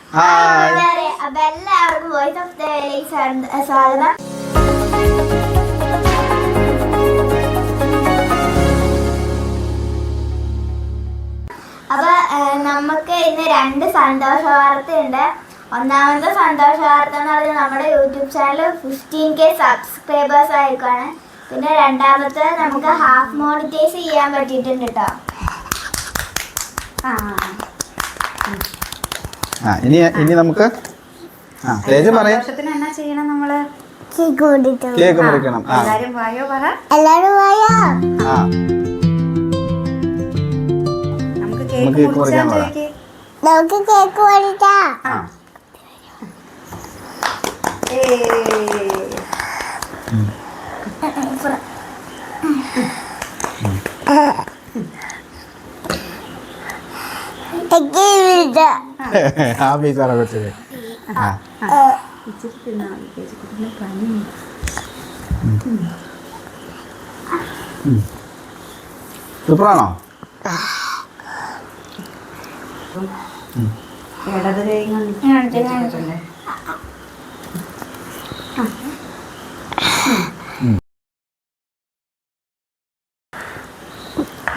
അപ്പൊ എല്ലാവർക്കും voice of the ഡേയിലേക്ക് സ്വാഗതം. അപ്പൊ നമുക്ക് ഇന്ന് 2 സന്തോഷ വാർത്തയുണ്ട്. ഒന്നാമത്തെ സന്തോഷ വാർത്ത എന്ന് പറഞ്ഞാൽ നമ്മുടെ യൂട്യൂബ് ചാനൽ 15K സബ്സ്ക്രൈബേഴ്സ് ആയിരിക്കാണ്. പിന്നെ രണ്ടാമത്തെ നമുക്ക് ഹാഫ് മോണിറ്റൈസ് ചെയ്യാൻ പറ്റിയിട്ടുണ്ട് കേട്ടോ. ഇനി നമുക്ക് എന്നാ ചെയ്യണം നമ്മള്? കേക്ക് മുറിക്കണം. എല്ലാരും വായോ പറ. നമുക്ക് കേക്ക് മുറിക്കാം. സൂപ്പറാണോ? ഇടത് കൈ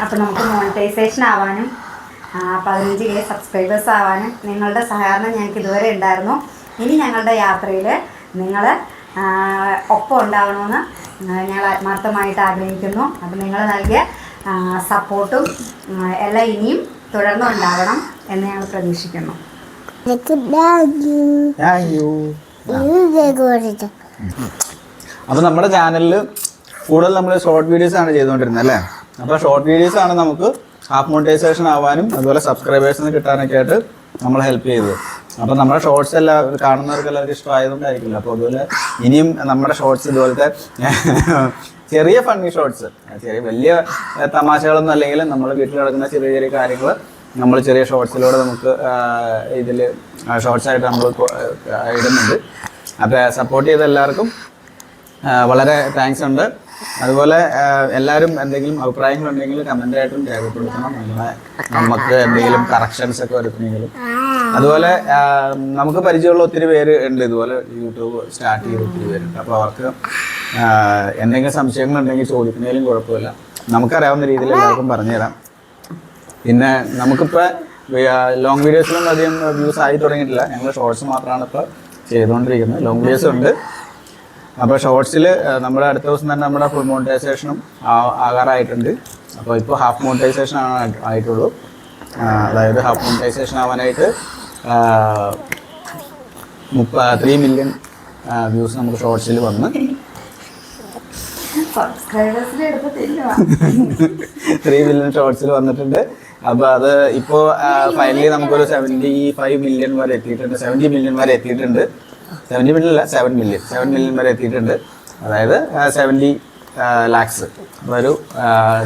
അപ്പൊ നമുക്ക് മോണിറ്റൈസേഷൻ ആവാനും 15K സബ്സ്ക്രൈബേഴ്സ് ആവാനും നിങ്ങളുടെ സഹകരണം ഞങ്ങൾക്ക് ഇതുവരെ ഉണ്ടായിരുന്നു. ഇനി ഞങ്ങളുടെ യാത്രയിൽ നിങ്ങൾ ഒപ്പം ഉണ്ടാവണമെന്ന് ഞങ്ങൾ ആത്മാർത്ഥമായിട്ട് ആഗ്രഹിക്കുന്നു. അപ്പം നിങ്ങൾ നൽകിയ സപ്പോർട്ടും എല്ലാം ഇനിയും തുടർന്നും ഉണ്ടാവണം എന്ന് ഞങ്ങൾ പ്രതീക്ഷിക്കുന്നു. അപ്പോൾ നമ്മുടെ ചാനലിൽ കൂടുതൽ നമ്മൾ ഷോർട്ട് വീഡിയോസ് ആണ് ചെയ്തുകൊണ്ടിരുന്നത് അല്ലേ? അപ്പോൾ ഷോർട്ട് വീഡിയോസ് ആണ് നമുക്ക് ഹാഫ് മോണിറ്റൈസേഷൻ ആവാനും അതുപോലെ സബ്സ്ക്രൈബേഴ്സിന് കിട്ടാനൊക്കെ ആയിട്ട് നമ്മൾ ഹെൽപ്പ് ചെയ്തത്. അപ്പോൾ നമ്മുടെ ഷോർട്സ് എല്ലാം കാണുന്നവർക്ക് എല്ലാവർക്കും ഇഷ്ടമായതുകൊണ്ടായിരിക്കില്ല. അപ്പോൾ അതുപോലെ ഇനിയും നമ്മുടെ ഷോർട്സ് ഇതുപോലത്തെ ചെറിയ ഫണ്ണി ഷോർട്സ്, ചെറിയ വലിയ തമാശകളൊന്നും അല്ലെങ്കിലും നമ്മൾ വീട്ടിൽ നടക്കുന്ന ചെറിയ ചെറിയ കാര്യങ്ങൾ നമ്മൾ ചെറിയ ഷോർട്സിലൂടെ നമുക്ക് ഇതിൽ ഷോർട്സായിട്ട് നമ്മൾ ഇടുന്നുണ്ട്. അപ്പോൾ സപ്പോർട്ട് ചെയ്ത എല്ലാവർക്കും വളരെ താങ്ക്സ് ഉണ്ട്. അതുപോലെ എല്ലാവരും എന്തെങ്കിലും അഭിപ്രായങ്ങളുണ്ടെങ്കിൽ കമൻ്റായിട്ടും രേഖപ്പെടുത്തണം. നമുക്ക് എന്തെങ്കിലും കറക്ഷൻസ് ഒക്കെ വരുത്തണമെങ്കിലും. അതുപോലെ നമുക്ക് പരിചയമുള്ള ഒത്തിരി പേര് ഉണ്ട് ഇതുപോലെ യൂട്യൂബ് സ്റ്റാർട്ട് ചെയ്ത ഒത്തിരി പേരുണ്ട്. അപ്പോൾ അവർക്ക് എന്തെങ്കിലും സംശയങ്ങളുണ്ടെങ്കിൽ ചോദിക്കുന്നതിലും കുഴപ്പമില്ല, നമുക്കറിയാവുന്ന രീതിയിൽ എല്ലാവർക്കും പറഞ്ഞുതരാം. പിന്നെ നമുക്കിപ്പോൾ ലോങ് വീഡിയോസിലും അധികം വ്യൂസ് ആയി തുടങ്ങിയിട്ടില്ല. ഞങ്ങൾ ഷോർട്സ് മാത്രമാണ് ഇപ്പോൾ ചെയ്തുകൊണ്ടിരിക്കുന്നത്. ലോങ് വീഡിയോസ് ഉണ്ട്. അപ്പോൾ ഷോർട്സിൽ നമ്മുടെ അടുത്ത ദിവസം തന്നെ നമ്മുടെ ഫുൾ മോണിറ്റൈസേഷനും ആകാറായിട്ടുണ്ട്. അപ്പോൾ ഇപ്പോൾ ഹാഫ് മോണിറ്റൈസേഷൻ ആണ് ആയിട്ടുള്ളൂ. അതായത് ഹാഫ് മോണിറ്റൈസേഷൻ ആവാനായിട്ട് 3 മില്യൺ വ്യൂസ് നമുക്ക് ഷോർട്സിൽ വന്ന് 3 മില്യൺ ഷോർട്സിൽ വന്നിട്ടുണ്ട്. അപ്പോൾ അത് ഇപ്പോൾ ഫൈനലി നമുക്കൊരു 75 മില്യൺ വരെ എത്തിയിട്ടുണ്ട്. 70 മില്യൺ വരെ എത്തിയിട്ടുണ്ട്. 70 മില്യൺ അല്ല, 7 മില്യൺ വരെ എത്തിയിട്ടുണ്ട്. അതായത് 70 ലാക്സ്. അപ്പോൾ ഒരു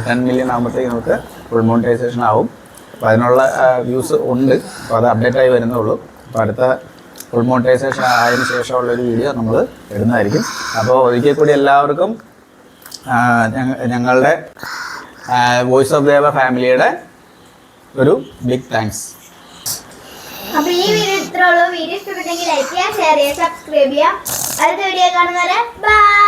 10 മില്യൺ ആകുമ്പോഴത്തേക്ക് നമുക്ക് ഫുൾ മോണിറ്റൈസേഷൻ ആവും. അപ്പോൾ അതിനുള്ള വ്യൂസ് ഉണ്ട്. അപ്പോൾ അത് അപ്ഡേറ്റ് ആയി വരുന്നുള്ളൂ. അപ്പോൾ അടുത്ത ഫുൾ മോണിറ്റൈസേഷൻ ആയതിനു ശേഷമുള്ളൊരു വീഡിയോ നമ്മൾ ഇടുന്നതായിരിക്കും. അപ്പോൾ ഒരിക്കൽ കൂടി എല്ലാവർക്കും ഞങ്ങളുടെ വോയിസ് ഓഫ് ദേവ ഫാമിലിയുടെ ഒരു ബിഗ് താങ്ക്സ്. അപ്പൊ ഈ വീഡിയോ ഇത്രയുള്ളൂ. വീഡിയോ ഇഷ്ടപ്പെട്ടെങ്കിൽ ലൈക്ക് ചെയ്യുക, ഷെയർ ചെയ്യുക, സബ്സ്ക്രൈബ് ചെയ്യുക. അടുത്ത വീഡിയോ കാണുന്നവരെ ബൈ.